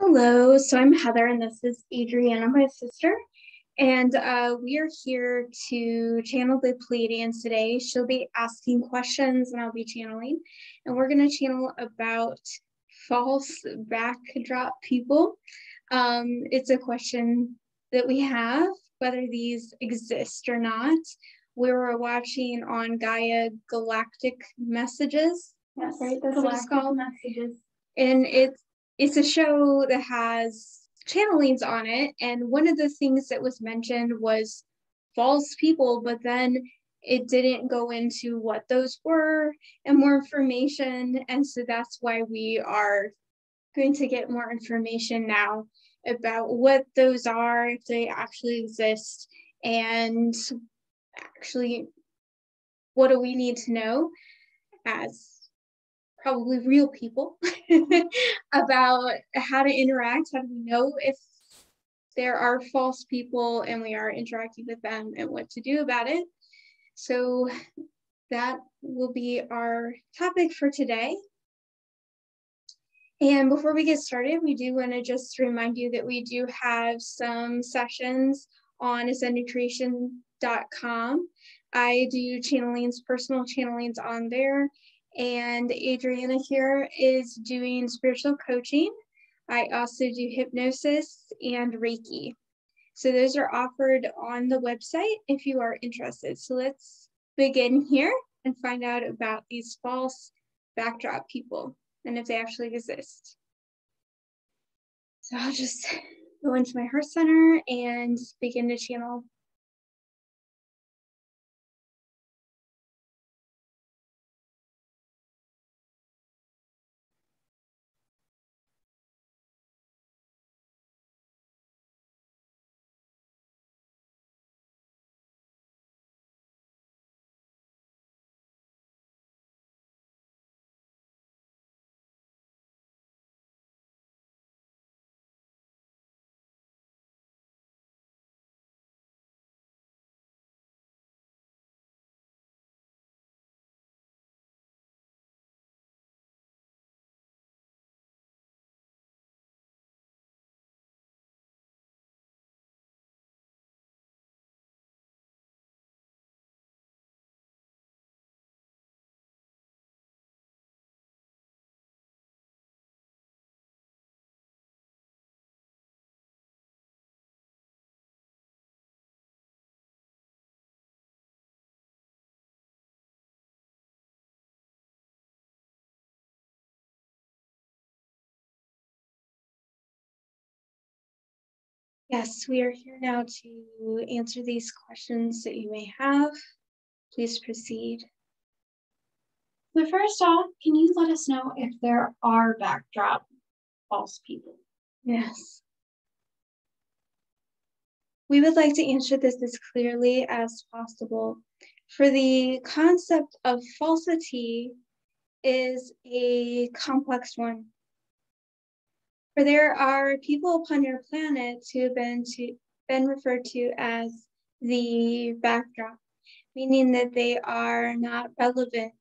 Hello, so I'm Heather and this is Adriana, my sister, and we are here to channel the Pleiadians today. She'll be asking questions and I'll be channeling, and we're going to channel about false backdrop people. It's a question that we have, whether these exist or not. We were watching on Gaia Galactic Messages. Yes, right? That's what it's called. Messages. And it's a show that has channelings on it, and one of the things that was mentioned was false people, but then it didn't go into what those were and more information, and so that's why we are going to get more information now about what those are, if they actually exist, and actually what do we need to know as probably real people about how to interact. How do we know if there are false people and we are interacting with them and what to do about it? So that will be our topic for today. And before we get started, we do want to just remind you that we do have some sessions on ascendedcreation.com. I do channelings, personal channelings on there. And Adriana here is doing spiritual coaching. I also do hypnosis and reiki. So those are offered on the website if you are interested. So let's begin here and find out about these false backdrop people and if they actually exist. So I'll just go into my heart center and begin to channel. Yes, we are here now to answer these questions that you may have. Please proceed. So first off, can you let us know if there are backdrop false people? Yes. We would like to answer this as clearly as possible. For the concept of falsity is a complex one. For there are people upon your planet who have been referred to as the backdrop, meaning that they are not relevant,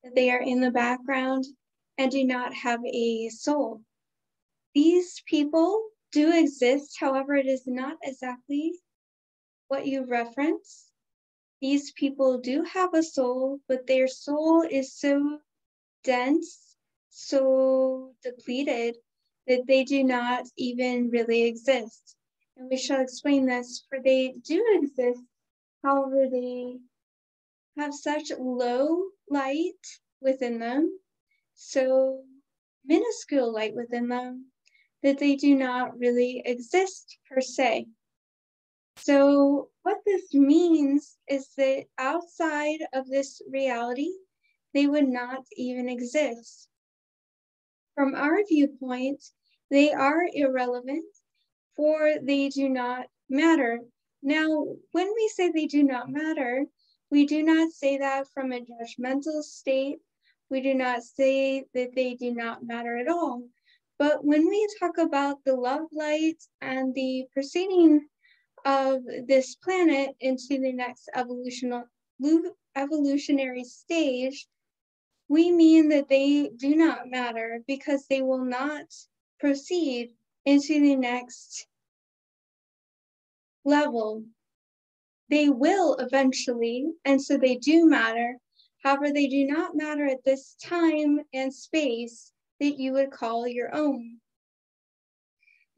that they are in the background and do not have a soul. These people do exist, however, it is not exactly what you reference. These people do have a soul, but their soul is so dense, so depleted, that they do not even really exist. And we shall explain this, for they do exist, however, they have such low light within them, so minuscule light within them, that they do not really exist per se. So what this means is that outside of this reality, they would not even exist. From our viewpoint, they are irrelevant, for they do not matter. Now, when we say they do not matter, we do not say that from a judgmental state. We do not say that they do not matter at all. But when we talk about the love light and the proceeding of this planet into the next evolutionary stage, we mean that they do not matter because they will not proceed into the next level. They will eventually, and so they do matter. However, they do not matter at this time and space that you would call your own.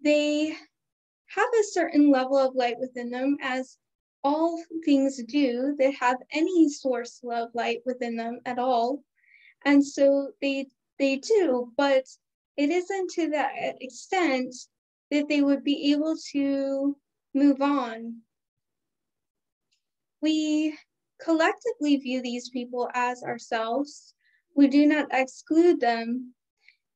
They have a certain level of light within them, as all things do that have any source of light within them at all. And so they do, but it isn't to that extent that they would be able to move on. We collectively view these people as ourselves. We do not exclude them,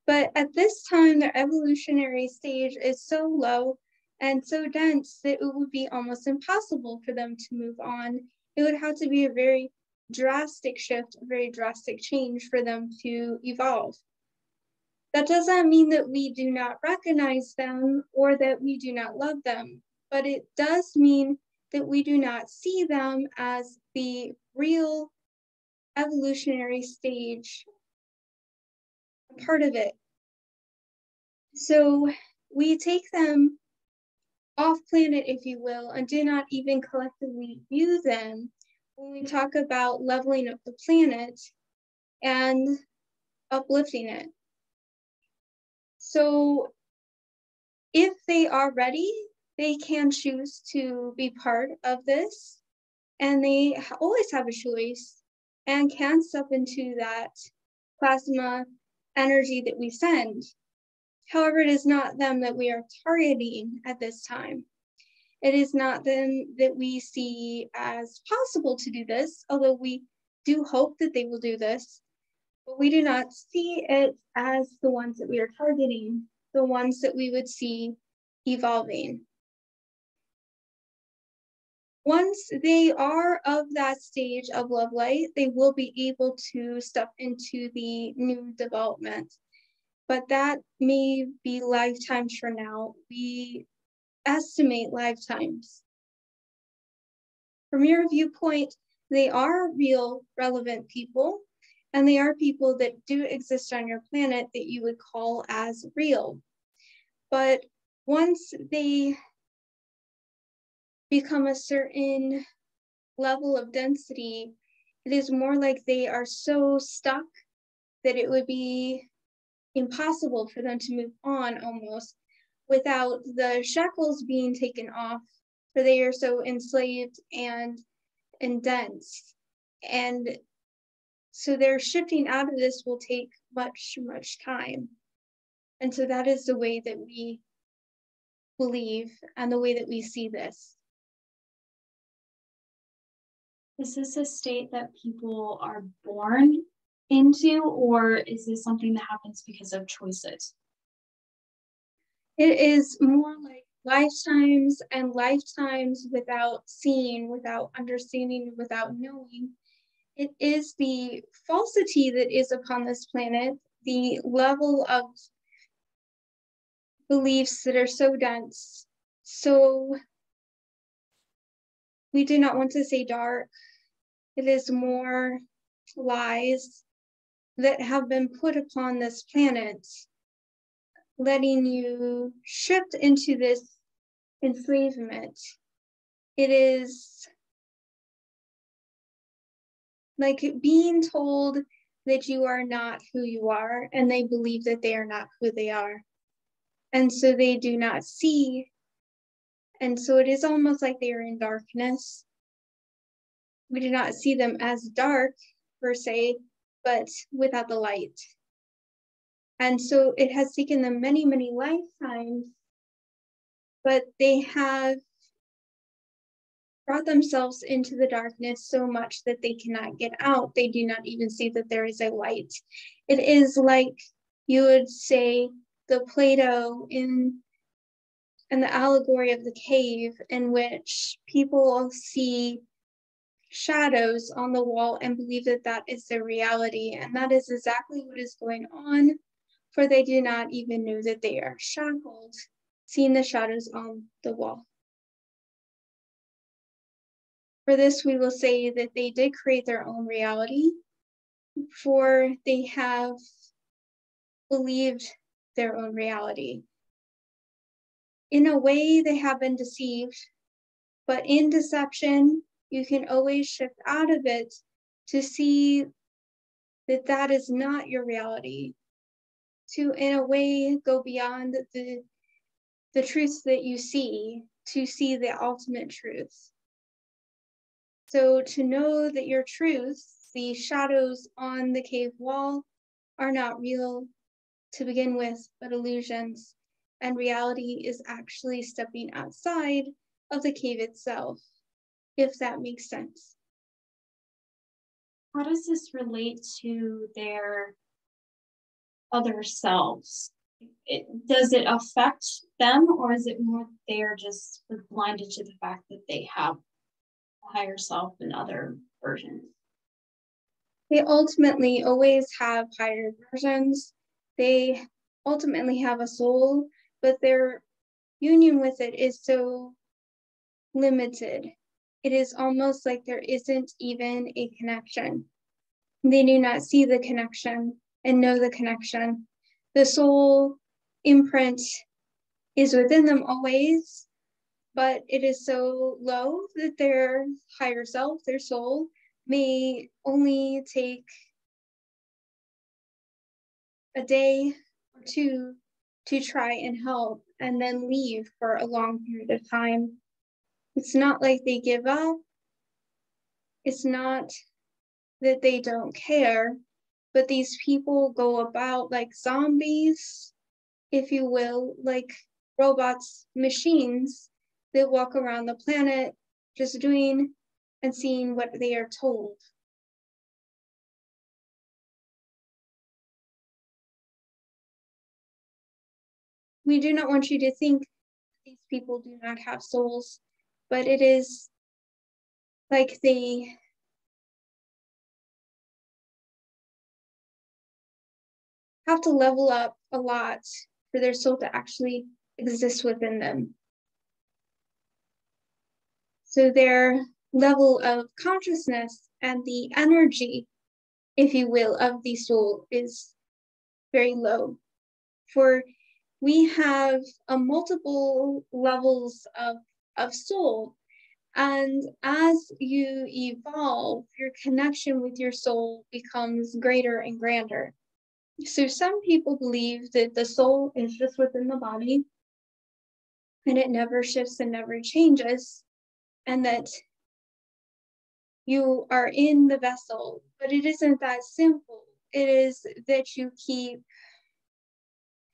but at this time, their evolutionary stage is so low and so dense that it would be almost impossible for them to move on. It would have to be a very drastic shift, a very drastic change for them to evolve. That doesn't mean that we do not recognize them or that we do not love them, but it does mean that we do not see them as the real evolutionary stage, part of it. So we take them off planet, if you will, and do not even collectively view them when we talk about leveling up the planet and uplifting it. So if they are ready, they can choose to be part of this, and they always have a choice and can step into that plasma energy that we send. However, it is not them that we are targeting at this time. It is not them that we see as possible to do this, although we do hope that they will do this, but we do not see it as the ones that we are targeting, the ones that we would see evolving. Once they are of that stage of love light, they will be able to step into the new development. But that may be lifetimes from now. We estimate lifetimes. From your viewpoint, they are real, relevant people, and they are people that do exist on your planet that you would call as real. But once they become a certain level of density, it is more like they are so stuck that it would be impossible for them to move on almost without the shackles being taken off, for they are so enslaved and dense. And so their shifting out of this will take much, much time. And so that is the way that we believe and the way that we see this. Is this a state that people are born into, or is this something that happens because of choices? It is more like lifetimes and lifetimes without seeing, without understanding, without knowing. It is the falsity that is upon this planet, the level of beliefs that are so dense. So we do not want to say dark. It is more lies that have been put upon this planet, letting you shift into this enslavement. It is like being told that you are not who you are, and they believe that they are not who they are. And so they do not see. And so it is almost like they are in darkness. We do not see them as dark per se, but without the light. And so it has taken them many, many lifetimes, but they have brought themselves into the darkness so much that they cannot get out. They do not even see that there is a light. It is like you would say the Plato in the allegory of the cave, in which people see shadows on the wall and believe that that is their reality. And that is exactly what is going on, for they do not even know that they are shackled, seeing the shadows on the wall. For this, we will say that they did create their own reality, for they have believed their own reality. in a way, they have been deceived, but in deception, you can always shift out of it to see that that is not your reality, to, in a way, go beyond the truths that you see, to see the ultimate truth. So to know that your truths, the shadows on the cave wall, are not real to begin with, but illusions, and reality is actually stepping outside of the cave itself, if that makes sense. How does this relate to their other selves? Does it affect them, or is it more they're just blinded to the fact that they have a higher self and other versions? They ultimately always have higher versions. They ultimately have a soul, but their union with it is so limited. It is almost like there isn't even a connection. They do not see the connection and know the connection. The soul imprint is within them always, but it is so low that their higher self, their soul, may only take a day or two to try and help and then leave for a long period of time. It's not like they give up. It's not that they don't care, but these people go about like zombies, if you will, like robots, machines that walk around the planet just doing and seeing what they are told. We do not want you to think these people do not have souls, but it is like they have to level up a lot for their soul to actually exist within them. So their level of consciousness and the energy, if you will, of the soul is very low. For we have multiple levels of soul. And as you evolve, your connection with your soul becomes greater and grander. So some people believe that the soul is just within the body and it never shifts and never changes, and that you are in the vessel, but it isn't that simple. It is that you keep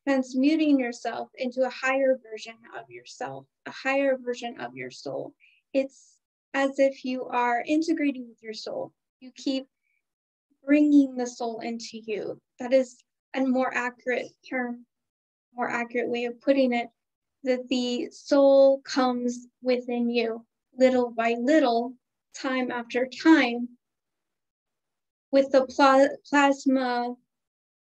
transmuting yourself into a higher version of yourself, a higher version of your soul. It's as if you are integrating with your soul. You keep bringing the soul into you. That is a more accurate term, more accurate way of putting it, that the soul comes within you little by little, time after time, with the plasma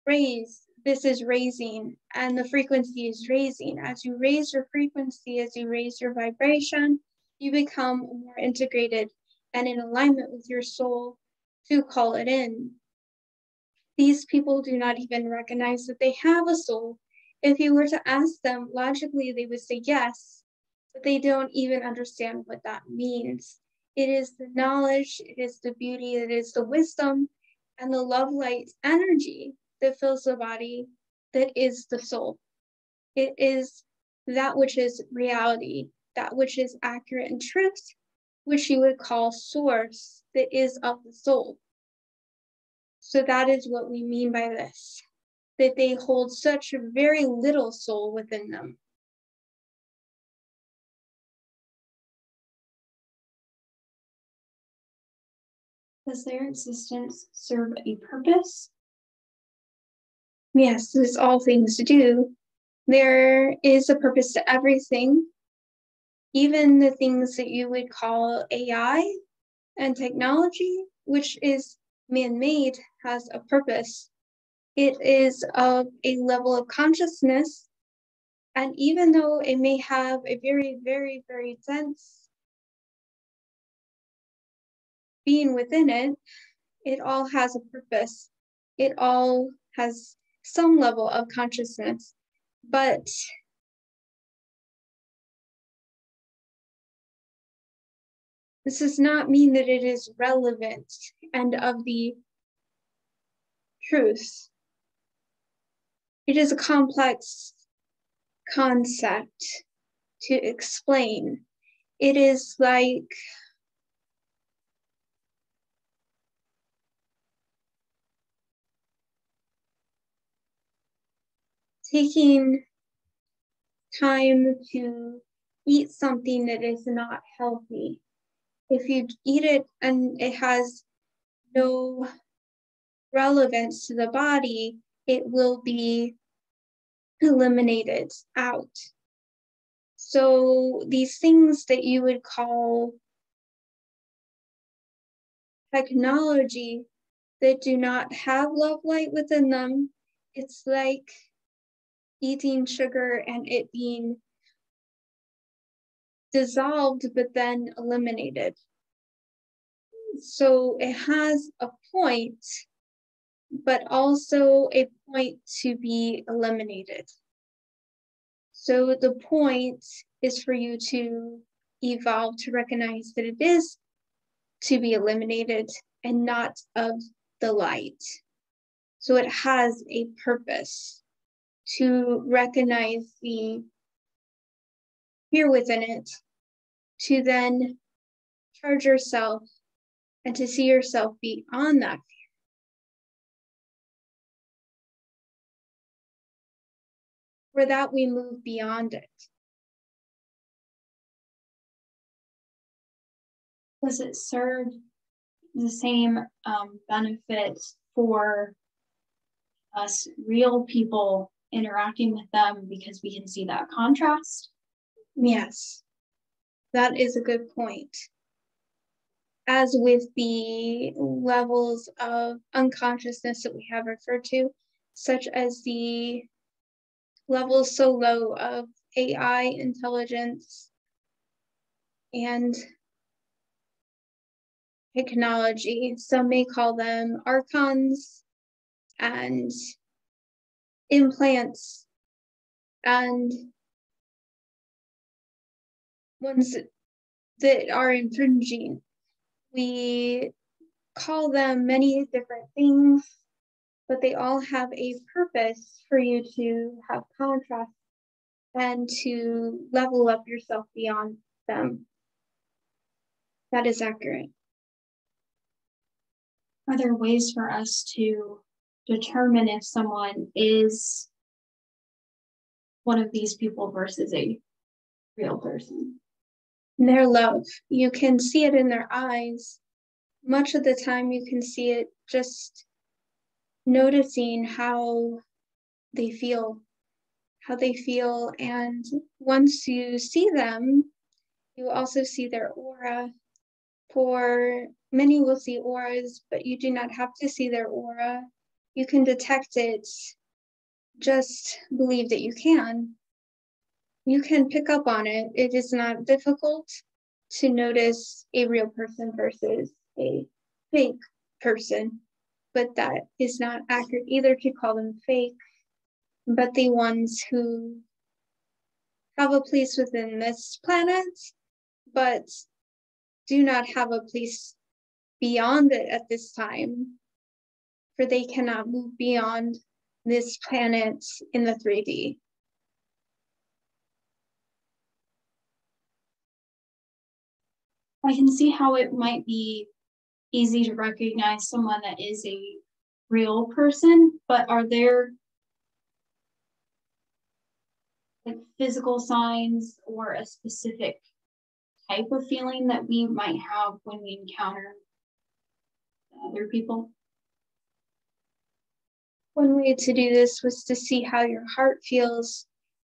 rays. This is raising, and the frequency is raising. As you raise your frequency, as you raise your vibration, you become more integrated and in alignment with your soul to call it in. These people do not even recognize that they have a soul. If you were to ask them logically, they would say yes, but they don't even understand what that means. It is the knowledge, it is the beauty, it is the wisdom, and the love light energy that fills the body that is the soul. It is that which is reality, that which is accurate and truth, which you would call source, that is of the soul. So that is what we mean by this, that they hold such very little soul within them. Does their existence serve a purpose? Yes, as all things do. There is a purpose to everything. Even the things that you would call AI and technology, which is man-made, has a purpose. It is of a level of consciousness, and even though it may have a very, very, very dense being within it, it all has a purpose. It all has some level of consciousness, but This does not mean that it is relevant and of the truth. It is a complex concept to explain. It is like taking time to eat something that is not healthy. If you eat it and it has no relevance to the body, it will be eliminated out. So these things that you would call technology that do not have love light within them, it's like eating sugar and it being dissolved but then eliminated. So it has a point, but also a point to be eliminated. So the point is for you to evolve to recognize that it is to be eliminated and not of the light. So it has a purpose to recognize the fear within it, to then charge yourself and to see yourself beyond that fear. For that, we move beyond it. Does it serve the same benefit for us real people interacting with them because we can see that contrast? Yes, that is a good point. As with the levels of unconsciousness that we have referred to, such as the levels so low of AI intelligence and technology. Some may call them archons and implants and ones that are infringing. We call them many different things, but they all have a purpose for you to have contrast and to level up yourself beyond them. That is accurate. Are there ways for us to determine if someone is one of these people versus a real person? Their love, you can see it in their eyes. Much of the time you can see it just noticing how they feel, and once you see them, you also see their aura. For many will see auras, but you do not have to see their aura. You can detect it. Just believe that you can. You can pick up on it. It is not difficult to notice a real person versus a fake person, but that is not accurate either to call them fake, but the ones who have a place within this planet, but do not have a place beyond it at this time, for they cannot move beyond this planet in the 3D. I can see how it might be easy to recognize someone that is a real person, but are there like physical signs or a specific type of feeling that we might have when we encounter other people? One way to do this was to see how your heart feels.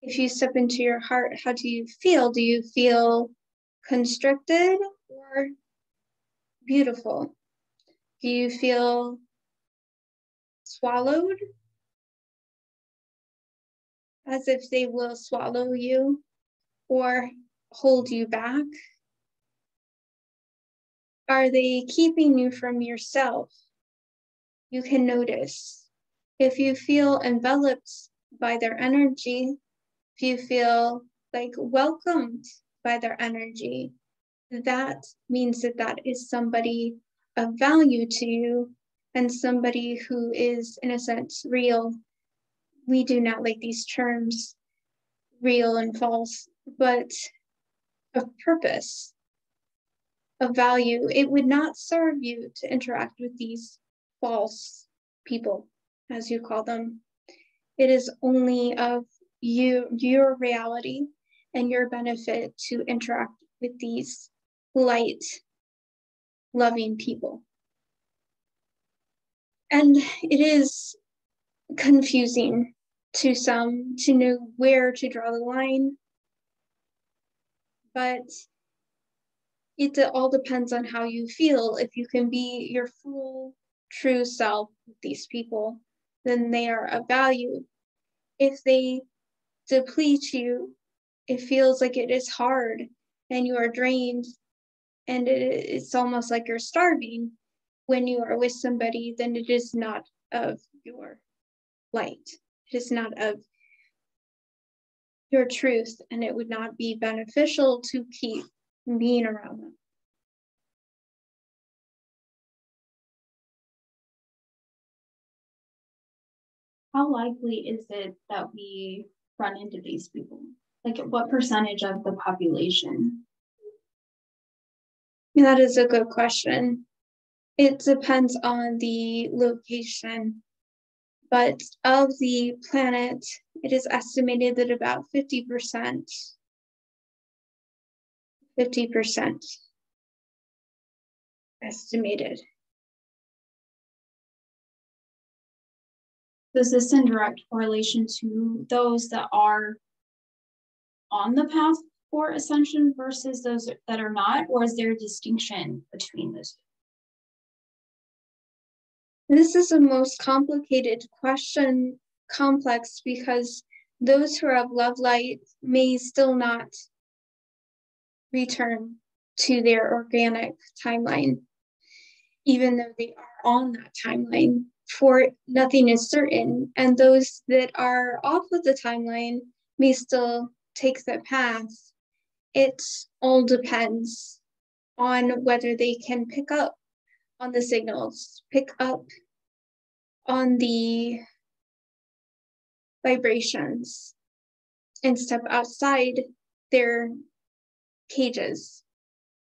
If you step into your heart, how do you feel? Do you feel constricted or beautiful? Do you feel swallowed? As if they will swallow you or hold you back? Are they keeping you from yourself? You can notice. If you feel enveloped by their energy, if you feel like welcomed by their energy, that means that that is somebody of value to you and somebody who is, in a sense, real. We do not like these terms, real and false, but of purpose, of value. It would not serve you to interact with these false people, as you call them. It is only of your reality and your benefit to interact with these light, loving people. And it is confusing to some to know where to draw the line, but it all depends on how you feel. If you can be your full, true self with these people, then they are of value. If they deplete you, it feels like it is hard and you are drained and it's almost like you're starving when you are with somebody, then it is not of your light. It is not of your truth, and it would not be beneficial to keep being around them. How likely is it that we run into these people? Like, what percentage of the population? That is a good question. It depends on the location, but of the planet, it is estimated that about 50% estimated. Does this in direct correlation to those that are on the path for ascension versus those that are not, or is there a distinction between those? This is a most complicated question, complex, because those who are of love light may still not return to their organic timeline, even though they are on that timeline, for nothing is certain. And those that are off of the timeline may still take the path. It all depends on whether they can pick up on the signals, pick up on the vibrations, and step outside their cages,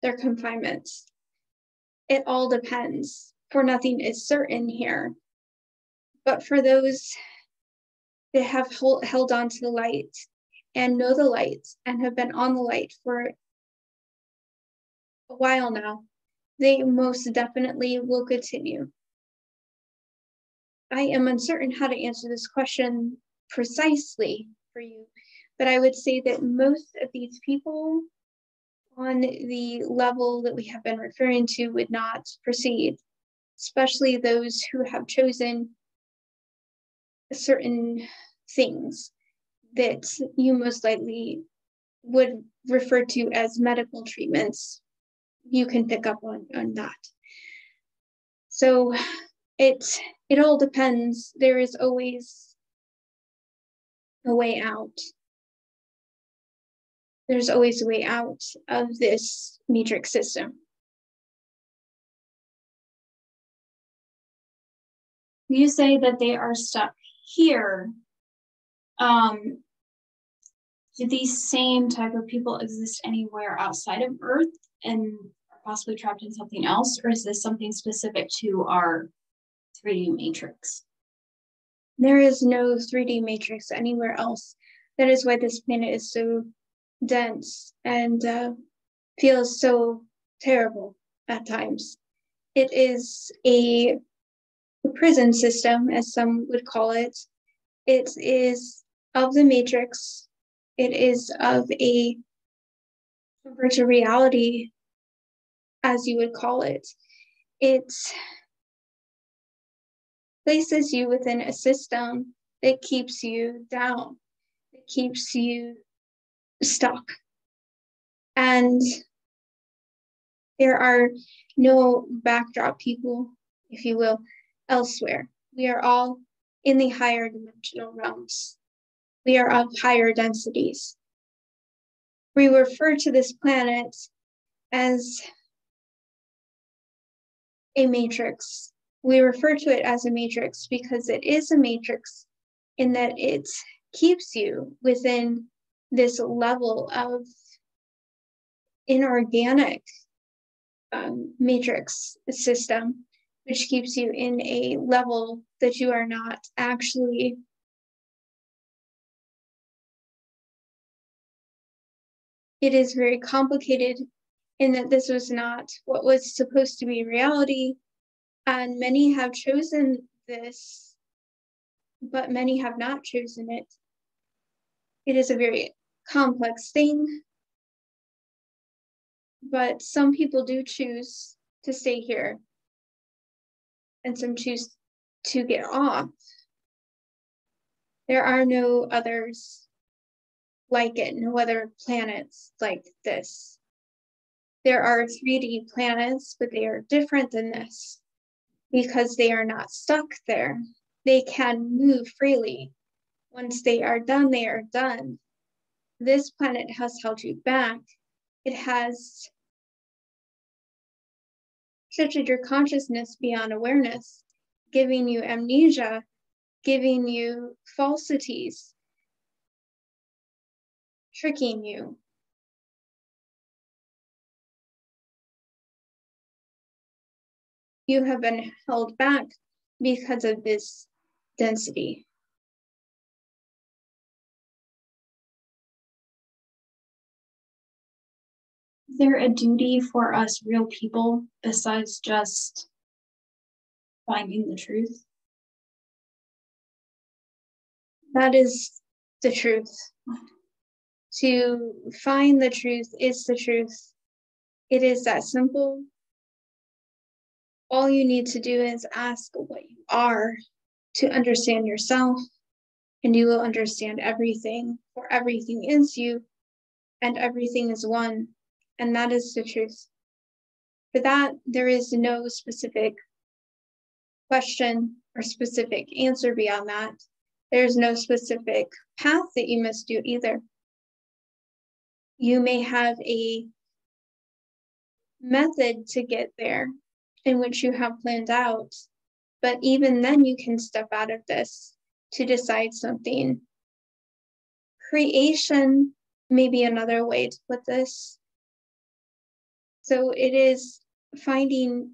their confinements. It all depends, for nothing is certain here. But for those that have held on to the light and know the light and have been on the light for a while now, they most definitely will continue. I am uncertain how to answer this question precisely for you, but I would say that most of these people on the level that we have been referring to would not proceed, especially those who have chosen certain things that you most likely would refer to as medical treatments. You can pick up on that. So it all depends. There is always a way out. There's always a way out of this matrix system. You say that they are stuck here. Do these same type of people exist anywhere outside of Earth and are possibly trapped in something else? Or is this something specific to our 3D matrix? There is no 3D matrix anywhere else. That is why this planet is so dense and feels so terrible at times. It is a prison system, as some would call it. It is of the matrix. It is of a virtual reality, as you would call it. It places you within a system that keeps you down, that keeps you stuck. And there are no backdrop people, if you will, elsewhere. We are all in the higher dimensional realms. We are of higher densities. We refer to this planet as a matrix. We refer to it as a matrix because it is a matrix in that it keeps you within this level of inorganic matrix system, which keeps you in a level that you are not actually it is very complicated in that this was not what was supposed to be reality, and many have chosen this, but many have not chosen it. It is a very complex thing, but some people do choose to stay here, and some choose to get off. There are no others like it, no other planets like this. There are 3D planets, but they are different than this because they are not stuck there. They can move freely. Once they are done, they are done. This planet has held you back. It has shifted your consciousness beyond awareness, giving you amnesia, giving you falsities, tricking you. You have been held back because of this density. Is there a duty for us real people besides just finding the truth? That is the truth. To find the truth is the truth. It is that simple. All you need to do is ask what you are to understand yourself, and you will understand everything, for everything is you, and everything is one, and that is the truth. For that, there is no specific question or specific answer beyond that. There's no specific path that you must do either. You may have a method to get there in which you have planned out, but even then you can step out of this to decide something. Creation may be another way to put this. So it is finding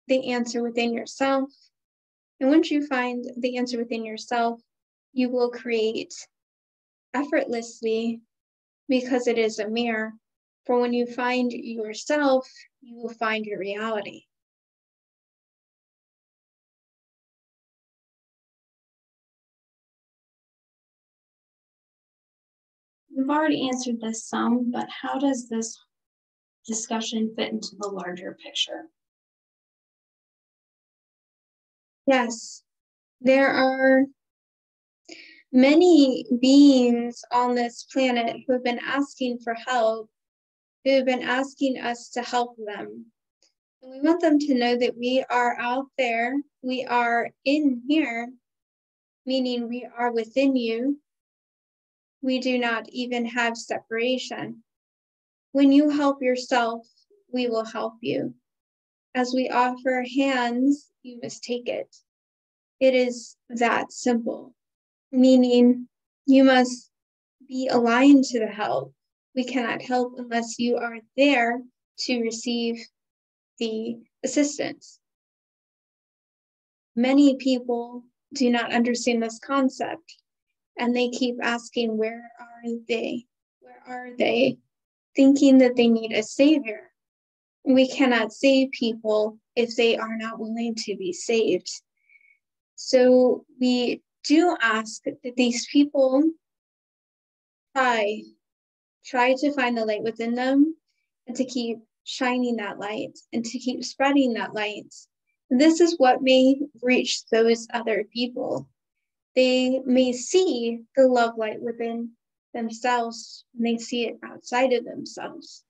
the answer within yourself. And once you find the answer within yourself, you will create effortlessly because it is a mirror. For when you find yourself, you will find your reality. We've already answered this some, but how does this discussion fit into the larger picture? Yes, there are many beings on this planet who have been asking for help, who have been asking us to help them. And we want them to know that we are out there, we are in here, meaning we are within you. We do not even have separation. When you help yourself, we will help you. As we offer hands, you must take it. It is that simple, meaning you must be aligned to the help. We cannot help unless you are there to receive the assistance. Many people do not understand this concept, and they keep asking, where are they? Where are they? Thinking that they need a savior. We cannot save people if they are not willing to be saved. So we do ask that these people try to find the light within them and to keep shining that light and to keep spreading that light. This is what may reach those other people. They may see the love light within themselves and they see it outside of themselves.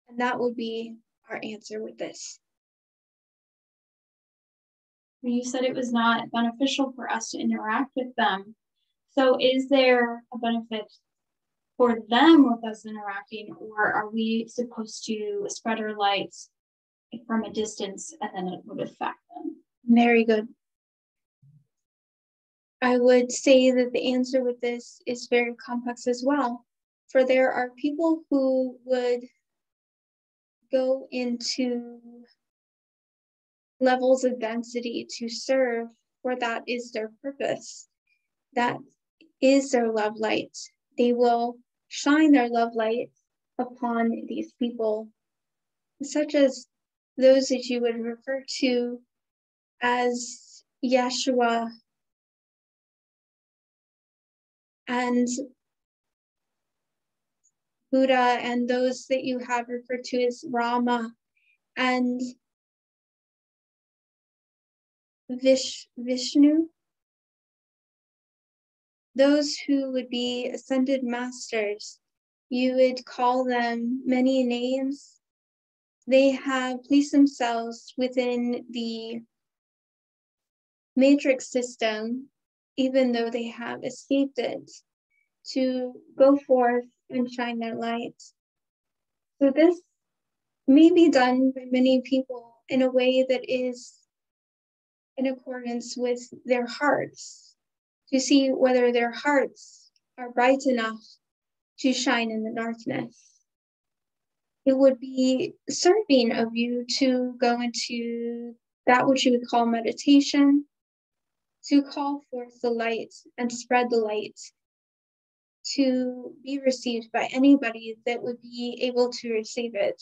And that will be our answer with this. You said it was not beneficial for us to interact with them. So is there a benefit for them with us interacting, or are we supposed to spread our light from a distance and then it would affect them? Very good. I would say that the answer with this is very complex as well, for there are people who would go into levels of density to serve, for that is their purpose. That is their love light. They will shine their love light upon these people, such as those that you would refer to as Yeshua and Buddha, and those that you have referred to as Rama and Vishnu. Those who would be ascended masters, you would call them many names. They have placed themselves within the matrix system, even though they have escaped it, to go forth and shine their light. So this may be done by many people in a way that is in accordance with their hearts, to see whether their hearts are bright enough to shine in the darkness. It would be serving of you to go into that which you would call meditation, to call forth the light and spread the light, to be received by anybody that would be able to receive it.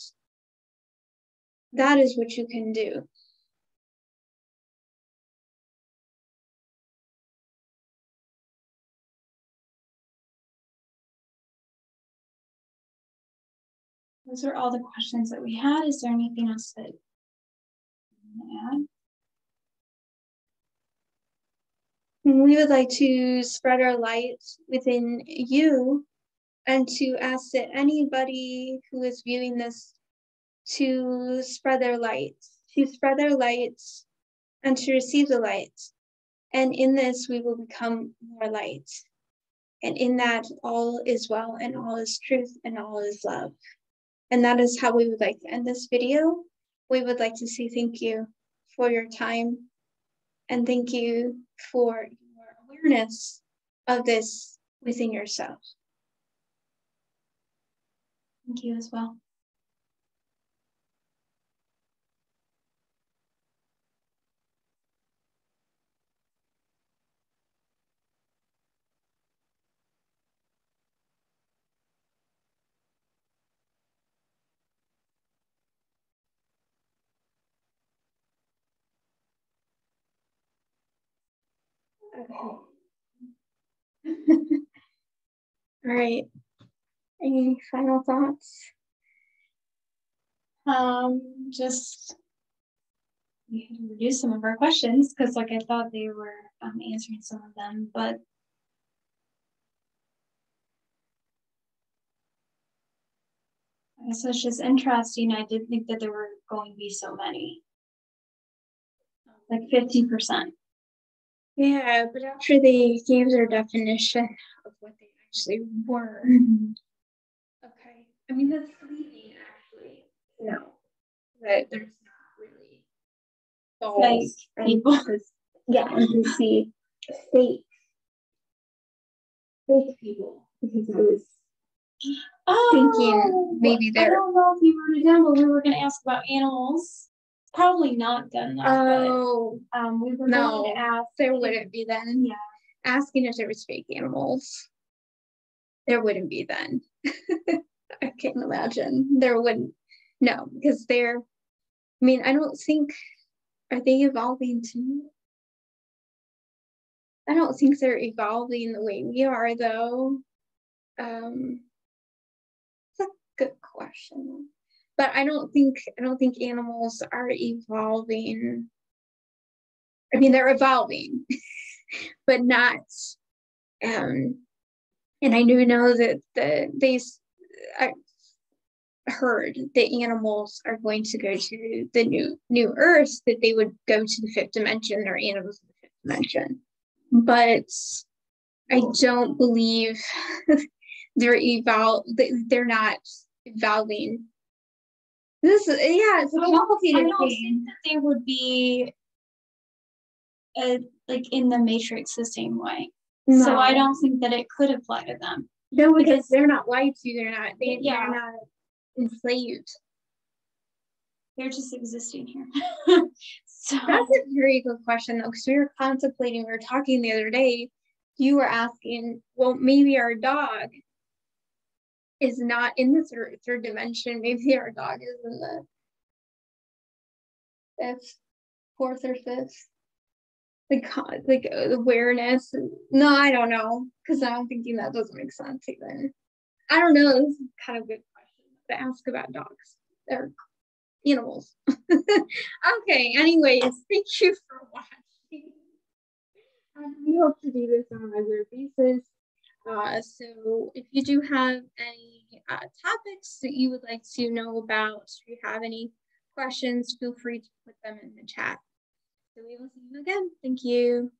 That is what you can do. Those are all the questions that we had. Is there anything else that you want to add? We would like to spread our light within you and to ask that anybody who is viewing this to spread their light and to receive the light. And in this, we will become more light. And in that, all is well and all is truth and all is love. And that is how we would like to end this video. We would like to say thank you for your time and thank you for your awareness of this within yourself. Thank you as well. Okay. All right. Any final thoughts? Just we had to reduce some of our questions because, like, I thought they were answering some of them, but I guess it's just interesting. I didn't think that there were going to be so many, like 50%. Yeah, but after they gave their definition of what they actually were. Okay. I mean, that's leading actually. No, that there's not really false people. Yeah, and you see fake people because I was thinking maybe I don't know if you wrote it down, but we were going to ask about animals. Probably not then. Oh, but, we were no, going to ask. There wouldn't be then. Yeah. Asking if there was fake animals. There wouldn't be then. I can't imagine. There wouldn't. No, because they're, I mean, I don't think, are they evolving too? I don't think they're evolving the way we are, though. It's a good question. But I don't think animals are evolving. I mean, they're evolving, but not. And I do know that I heard that animals are going to go to the new Earth, that they would go to the fifth dimension. They're animals of the fifth dimension, but I don't believe they're not evolving. It's a complicated I don't thing. think that they would be like in the Matrix the same way. No. So I don't think that it could apply to them. No, because they're not lied to. They're not enslaved. They're just existing here. So that's a very good question, though, because we were talking the other day. You were asking, well, maybe our dog is not in the third dimension. Maybe our dog is in the fourth or fifth. Like awareness. No, I don't know, because I'm thinking that doesn't make sense even. I don't know. This is kind of a good question to ask about dogs. They're animals. Okay, anyways, thank you for watching. We hope to do this on a regular basis. So if you do have any topics that you would like to know about, if you have any questions, feel free to put them in the chat. So we will see you again. Thank you.